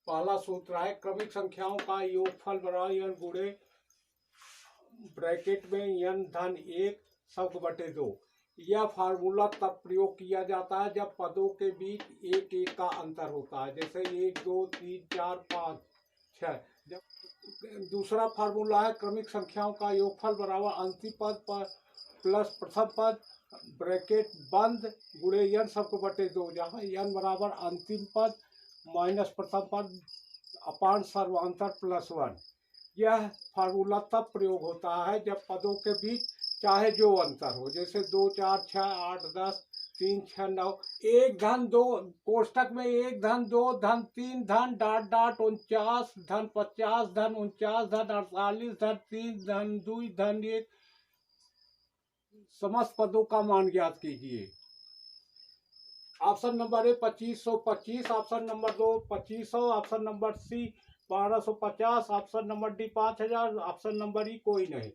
पहला सूत्र है क्रमिक संख्याओं का योगफल बराबर n गुणे ब्रैकेट में n धन 1 सब बटे 2। यह फार्मूला तब प्रयोग किया जाता है जब पदों के बीच एक एक का अंतर होता है, जैसे 1 2 3 4 5 6। जब दूसरा फार्मूला है क्रमिक संख्याओं का योगफल बराबर अंतिम पद पर प्लस प्रथम पद ब्रैकेट बंद गुणे n सबको बटे 2, जहाँ n बराबर अंतिम पद माइनस प्रथम पद अपान सर्वांतर प्लस 1। यह फार्मूला तब प्रयोग होता है जब पदों के बीच चाहे जो अंतर हो, जैसे 2 4 6 8 10 3 6 9। 1 धन 2 कोष्टक में 1 धन 2 धन 3 धन डाट डाट 49 धन 50 धन 49 धन 48 धन 3 धन 2 धन 1 समस्त पदों का मान ज्ञात कीजिए। Option number a 2525, option number 2 2500, option number c 1250, option number d 5000, option number e कोई नहीं।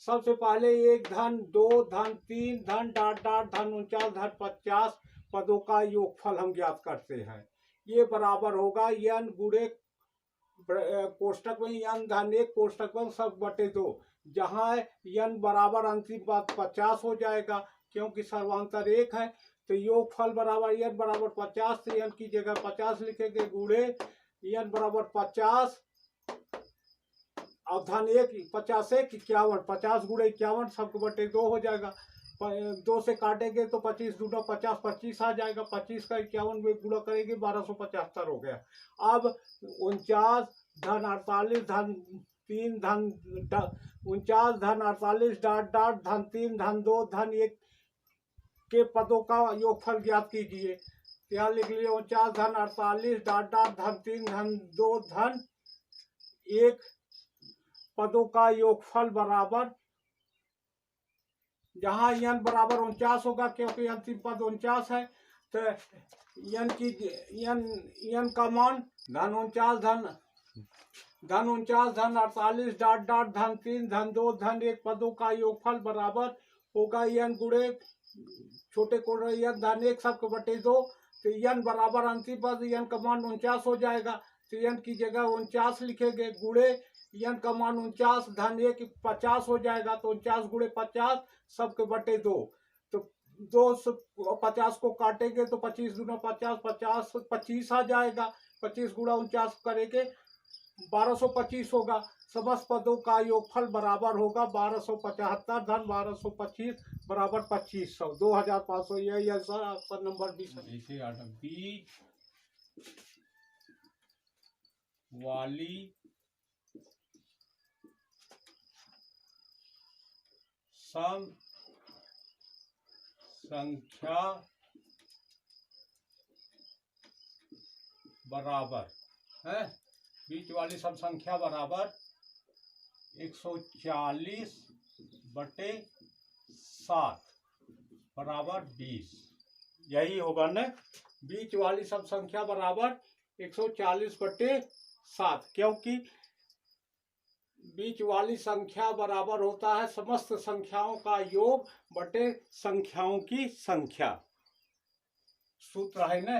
सबसे पहले 1 धन 2 धन 3 धन डाट डाट धन 49 धन 50 पदों का योगफल हम ज्ञात करते हैं। ये बराबर होगा n गुणे कोष्टक में n धन 1 कोष्टक में सब बटे 2, जहाँ n बराबर अंतिम पद 50 हो जाएगा क्योंकि सर्वांतर 1 है। तो योगफल बराबर n बराबर 50, तो n की जगह 50 लिखेंगे गुणे n बराबर 50 और धन 1 50 1 51, 50 गुणे 51 सबको बटे 2 हो जाएगा। 2 से काटेंगे तो 25 दूना 50 25 आ जाएगा, 25 का 51 में गुणा करेंगे 1275 हो गया। अब 49 धन 48 धन 3 धन 49 धन 48 डाट डाट धन 3 धन 2 धन 1 के पदों का योगफल ज्ञात कीजिए। यहाँ लिख लिए 49 धन 48 डाट डाट धन 3 धन 2 धन 1 पदों का योगफल बराबर, जहाँ n बराबर 49 होगा क्योंकि अंतिम पद 49 है, तो n का मान धन 49 धन 48 डाट डाट धन 3 धन 2 धन 1 पदों का योगफल बराबर होगा n गुणे छोटे कोण n धन 1 सबको बटे 2। तो n बराबर अंतिम पद n का मान 49 हो जाएगा, तो n की जगह 49 लिखेंगे गुणे n का मान 49 धन 1 50 हो जाएगा, तो 49 गुणे 50 सबके बटे 2। तो 2 से 50 को काटेंगे तो 25 दूना 50 50 25 आ जाएगा, 25 गुणा 49 करेंगे 1225 होगा। समस्त पदों का योगफल बराबर होगा 1275 धन 1225 बराबर 2500 2500। यही आंसर ऑप्शन नंबर 20 बीच वाली सम संख्या बराबर है, बीच वाली सम संख्या बराबर 140 बटे 7 बराबर 20। यही होगा न, बीच वाली सम संख्या बराबर 140 बटे 7, क्योंकि बीच वाली संख्या बराबर होता है समस्त संख्याओं का योग बटे संख्याओं की संख्या। सूत्र है न,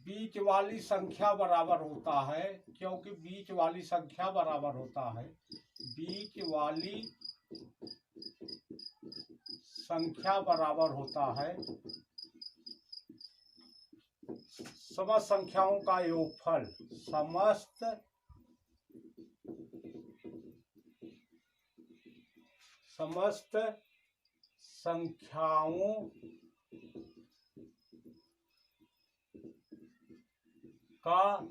बीच वाली संख्या बराबर होता है, क्योंकि बीच वाली संख्या बराबर होता है, बीच वाली संख्या बराबर होता है समस्त संख्याओं का योगफल, समस्त संख्याओं का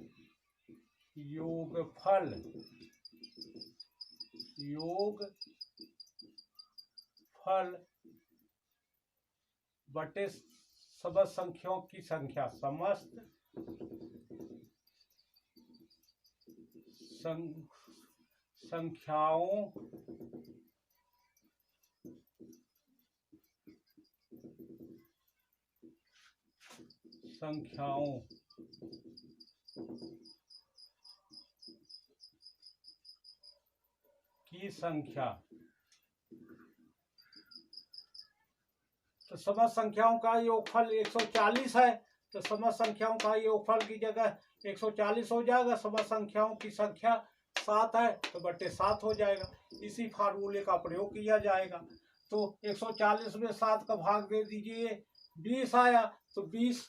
योगफल बटे समस्त संख्याओं की संख्या, समस्त संख्याओं की संख्या। तो समस्त संख्याओं का योगफल 140 है, तो समस्त संख्याओं का योगफल की जगह 140 हो जाएगा। समस्त संख्याओं की संख्या 7 है तो बटे 7 हो जाएगा। इसी फार्मूले का प्रयोग किया जाएगा। तो 140 में 7 का भाग दे दीजिए, 20 आया। तो 20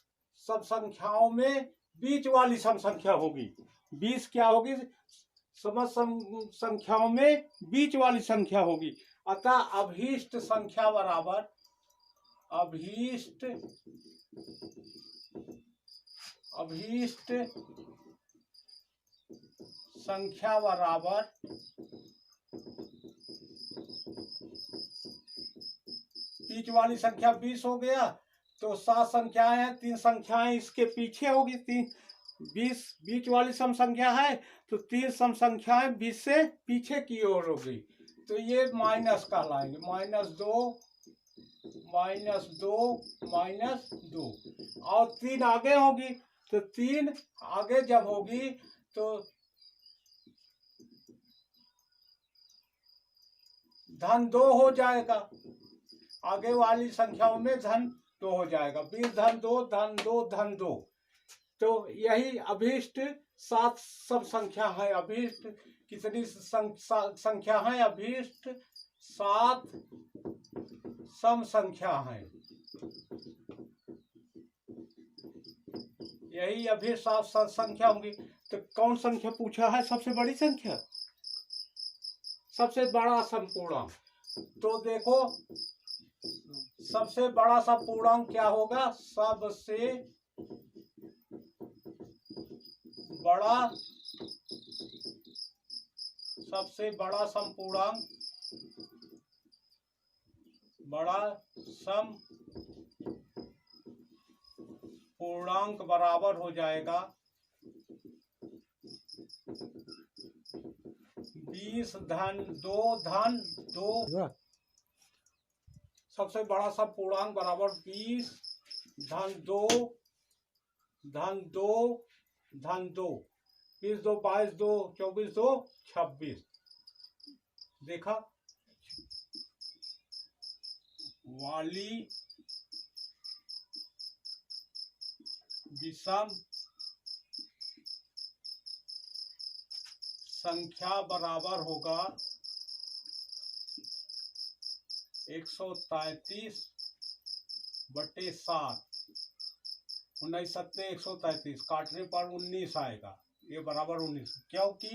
सब संख्याओं में बीच वाली सम संख्या होगी। 20 क्या होगी? समस्त संख्याओं में बीच वाली संख्या होगी। अतः अभीष्ट संख्या बराबर अभीष्ट संख्या बराबर बीच वाली संख्या 20 हो गया। तो 7 संख्याएं हैं, 3 संख्याएं इसके पीछे होगी। 20 बीच वाली सम संख्या है तो 3 सम संख्याएं 20 से पीछे की ओर होगी। तो ये माइनस कहलाएंगे, -2 -2 और 3 आगे होगी। तो 3 आगे जब होगी तो धन 2 हो जाएगा। आगे वाली संख्याओं में धन 2 हो जाएगा। 20 धन 2 धन 2 धन 2। तो यही अभीष्ट 7 सब संख्या है। अभीष्ट कितनी संख्या है? अभीष्ट 7 सम संख्या है। यही अभीष्ट 7 संख्या होंगी। तो कौन संख्या पूछा है? सबसे बड़ी संख्या, सबसे बड़ा समपूर्णांक। तो देखो सबसे बड़ा समपूर्णांक क्या होगा? सबसे बड़ा समपूर्णांक, बड़ा समपूर्णांक बराबर हो जाएगा 20 धन 2 धन 2। सबसे बड़ा समपूर्णांक बराबर 20 धन 2 धन 2 धन 2। 20 2 22 2 24 2 26। देखा वाली विषम संख्या बराबर होगा 133 बटे 7। 19 सत्ते 133, काटने पर 19 आएगा। ये बराबर 19, क्योंकि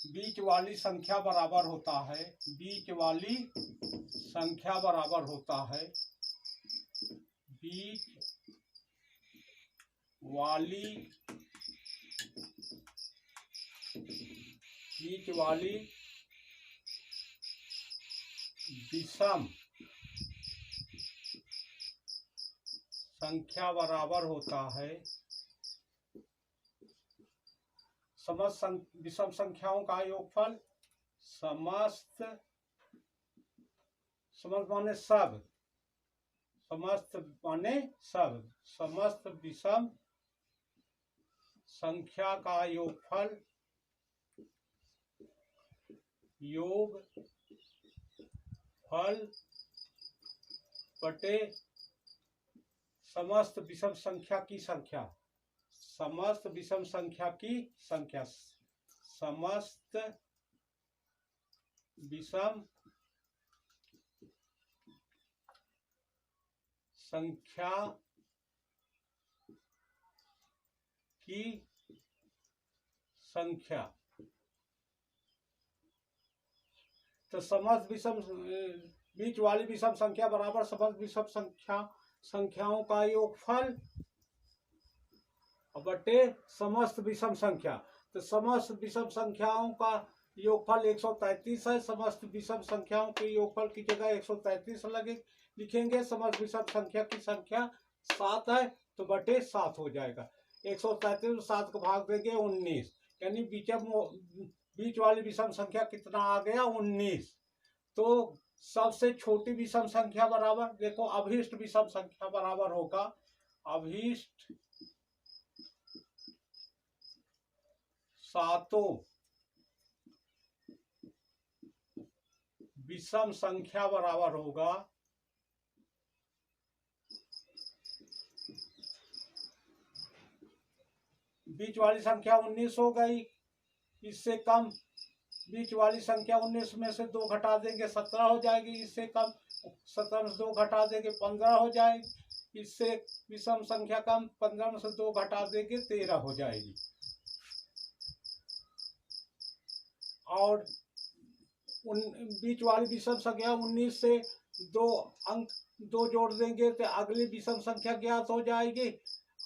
बीच वाली संख्या बराबर होता है, बीच वाली संख्या बराबर होता है, बीच वाली विषम संख्या बराबर होता है समस्त विषम संख्याओं का योगफल। समस्त माने सब, समस्त माने सब, समस्त विषम संख्या का योगफल बटे समस्त विषम संख्या की संख्या, समस्त विषम संख्या की संख्या, समस्त विषम संख्या की संख्या। तो समस्त विषम बीच वाली विषम संख्या बराबर समस्त विषम संख्याओं का योगफल बटे समस्त विषम संख्या। तो समस्त विषम संख्याओं का योगफल 133 है। समस्त विषम संख्याओं के योगफल की जगह 133 लिखेंगे। समस्त विषम संख्या की संख्या 7 है तो बटे 7 हो जाएगा। 133 में 7 को भाग देंगे 19, यानी बीच वाली विषम संख्या कितना आ गया? 19। तो सबसे छोटी विषम संख्या बराबर, देखो अभीष्ट विषम संख्या बराबर होगा अभीष्ट 7 विषम संख्या बराबर होगा बीच वाली संख्या 19 हो गई, इससे कम बीच वाली संख्या 19 में से 2 घटा देंगे 17 हो जाएगी, इससे कम 17 में से 2 घटा देंगे 15 हो जाएगी, इससे विषम संख्या कम 15 में से 2 घटा देंगे 13 हो जाएगी। और बीच वाली विषम संख्या 19 से 2 अंक 2 जोड़ देंगे तो अगली विषम संख्या ज्ञात हो जाएगी,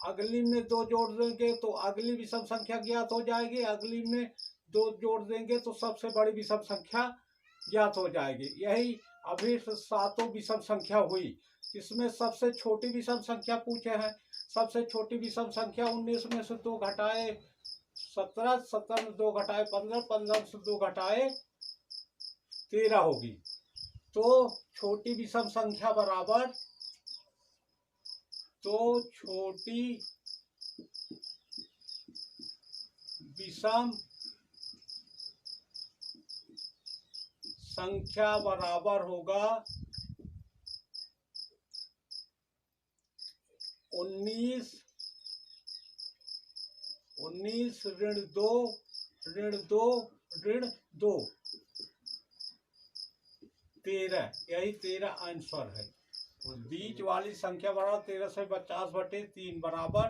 अगली में 2 जोड़ देंगे तो अगली विषम संख्या ज्ञात हो जाएगी, अगली में 2 जोड़ देंगे तो सबसे बड़ी विषम संख्या ज्ञात हो जाएगी। यही अभी 7 विषम संख्या हुई। इसमें सबसे छोटी विषम संख्या पूछे हैं। सबसे छोटी विषम संख्या 19 में से 2 घटाए 17, 17 में 2 घटाए 15, 15 में से 2 घटाए 13 होगी। तो छोटी विषम संख्या बराबर, तो छोटी विषम संख्या बराबर होगा 19 ऋण 2 ऋण 2 ऋण 2 13। यही 13 आंसर है। बीच वाली संख्या बराबर 1350/3 बराबर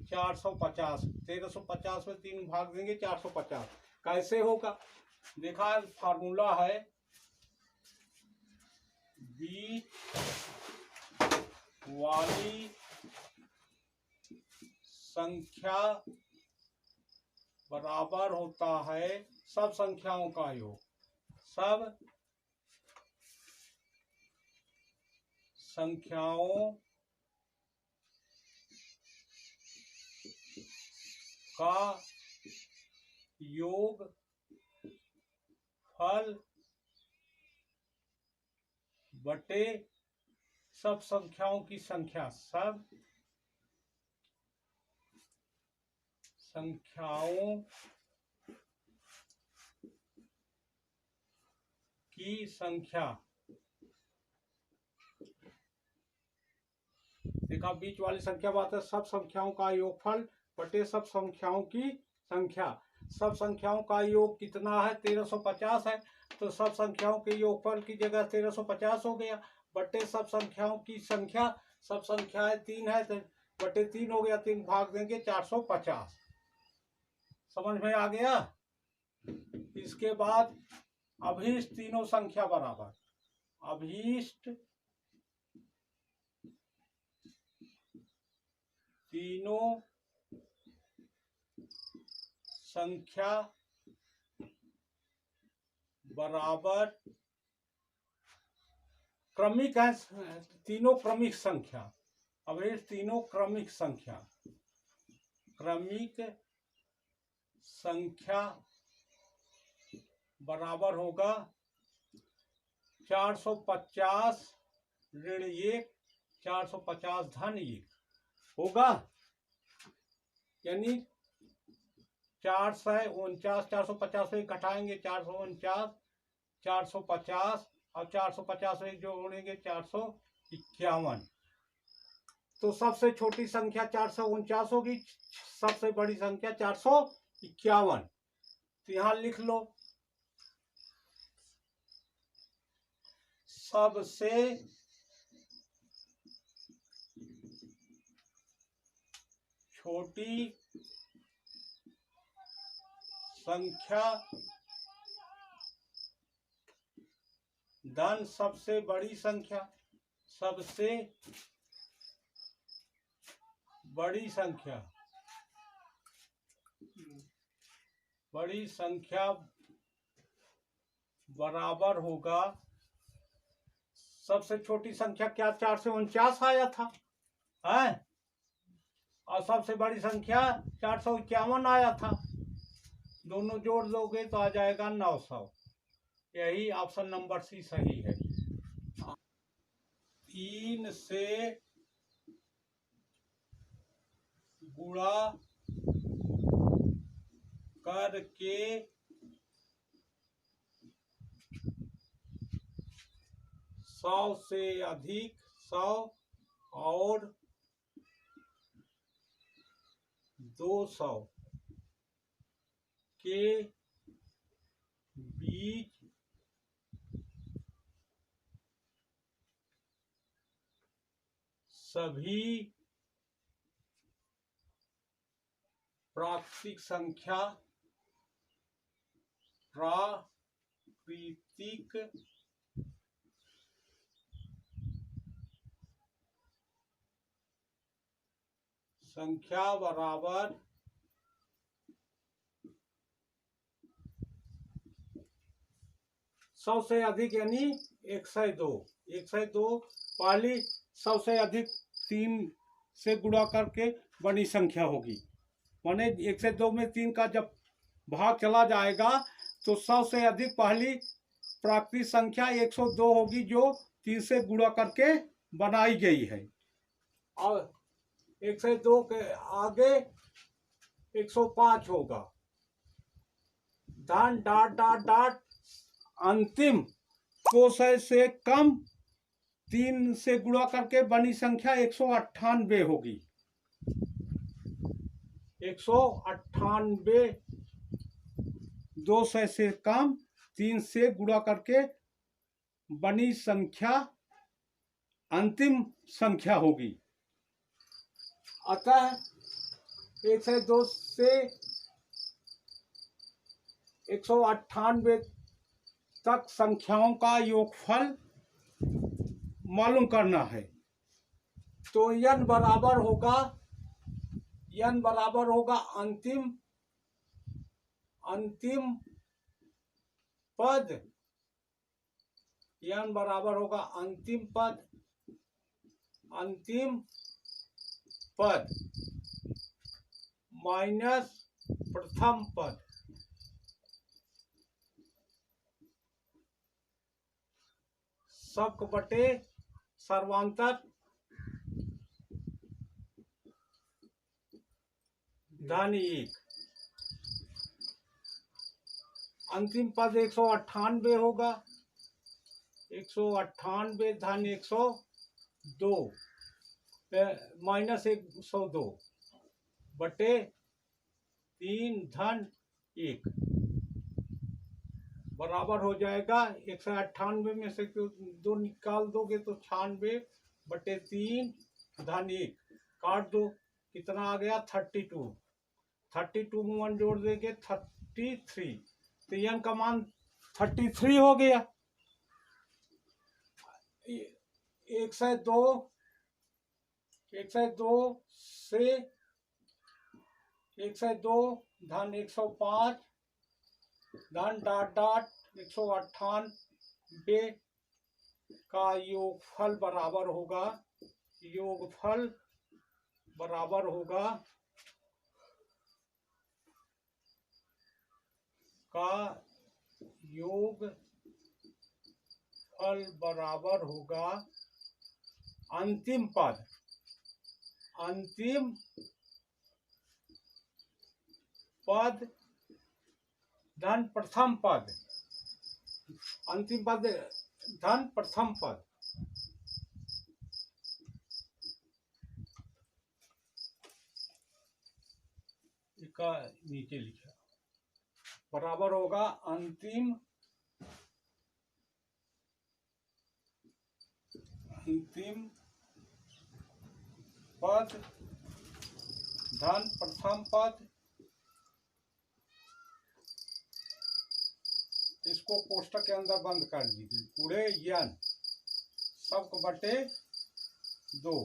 450। 1350 में 3 भाग देंगे 450। कैसे होगा? देखा, फार्मूला है बीच वाली संख्या बराबर होता है सब संख्याओं का योग। सब संख्याओं का योग फल बटे सब संख्याओं की संख्या। सब संख्याओं की संख्या। देखा, बीच वाली संख्या बात है सब संख्याओं का योगफल बटे सब संख्याओं की संख्या। सब संख्याओं का योग कितना है? 1350 है, तो सब संख्याओं के योगफल की जगह 1350 हो गया, बटे सब संख्याओं की संख्या। सब संख्याएं 3 है तो बटे 3 हो गया, 3 भाग देंगे 450। समझ में आ गया? इसके बाद अभीष्ट तीनों संख्या बराबर। अभीष्ट तीनों संख्या बराबर क्रमिक है। तीनों क्रमिक संख्या। अभीष्ट तीनों क्रमिक संख्या। क्रमिक संख्या बराबर होगा 450 ऋण 1 450 धन 1 होगा। यानी 449 450 से घटाएंगे 449 450 और 450 से जोड़ेंगे 451। तो सबसे छोटी संख्या 449 होगी, सबसे बड़ी संख्या 451। तो यहां लिख लो, सबसे छोटी संख्या धन सबसे बड़ी संख्या। सबसे बड़ी संख्या। बड़ी संख्या बराबर होगा, सबसे छोटी संख्या क्या 449 आया था है, और सबसे बड़ी संख्या 451 आया था। दोनों जोड़ दोगे तो आ जाएगा 900। यही ऑप्शन नंबर सी सही है। 3 से गुणा करके 100 से अधिक 100 और 200 के बीच सभी प्राकृतिक संख्या बराबर 100 से अधिक यानी 102। 102 पहली 100 से अधिक 3 से गुणा करके बनी संख्या होगी। माने 102 में 3 का जब भाग चला जाएगा तो 100 से अधिक पहली प्राकृतिक संख्या 102 होगी, जो 3 से गुणा करके बनाई गई है। और 102 के आगे 105 होगा। धन डॉट डॉट डॉट अंतिम 200 से कम 3 से गुणा करके बनी संख्या 198 होगी। 198 200 से कम 3 से गुणा करके बनी संख्या अंतिम संख्या होगी। अतः 102 से 198 तक संख्याओं का योगफल मालूम करना है। तो n बराबर होगा अंतिम पद। n बराबर होगा अंतिम पद माइनस प्रथम पद। सब बटे सर्वांतर धन 1। अंतिम पद 198 होगा। 198 धन 102 माइनस 102 बटे 3 धन 1 बराबर हो जाएगा 198 में से 2 निकाल दोगे तो 96 बटे 3 धन 1 काट दो, कितना आ गया 32। 32 में 1 जोड़ देंगे 33, तो n का मान 33 हो गया। 102 से 102 धन 105 धन डॉट डॉट 198 का योगफल बराबर होगा अंतिम पद धन प्रथम पद। अंतिम पद धन प्रथम पद। इसका नीचे लिखा बराबर होगा अंतिम पद धन प्रथम पद। इसको कोष्टक के अंदर बंद कर दीजिए। पूरे n सब बटे 2।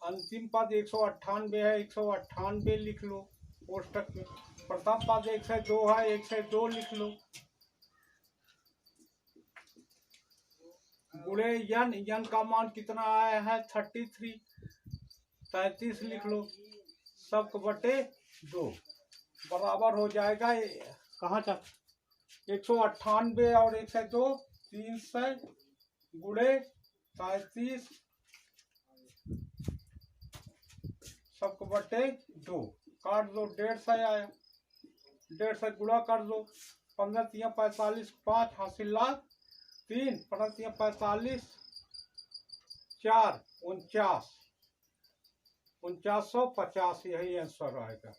अंतिम पद 198 है, 198 लिख लो कोष्टक में। प्रथम पद 102 है, 102 लिख लो। गुणे n का मान कितना आया है 33, 33 लिख लो सब बटे 2 बराबर हो जाएगा। कहाँ तक 198 और 102 300 गुणे 33 सब बटे 2 काट दो 150 आया। 150 गुणा कर दो 15 3 45 5 हासिल लाख 3 15 3 45 4 49 4950 यही आंसर आएगा।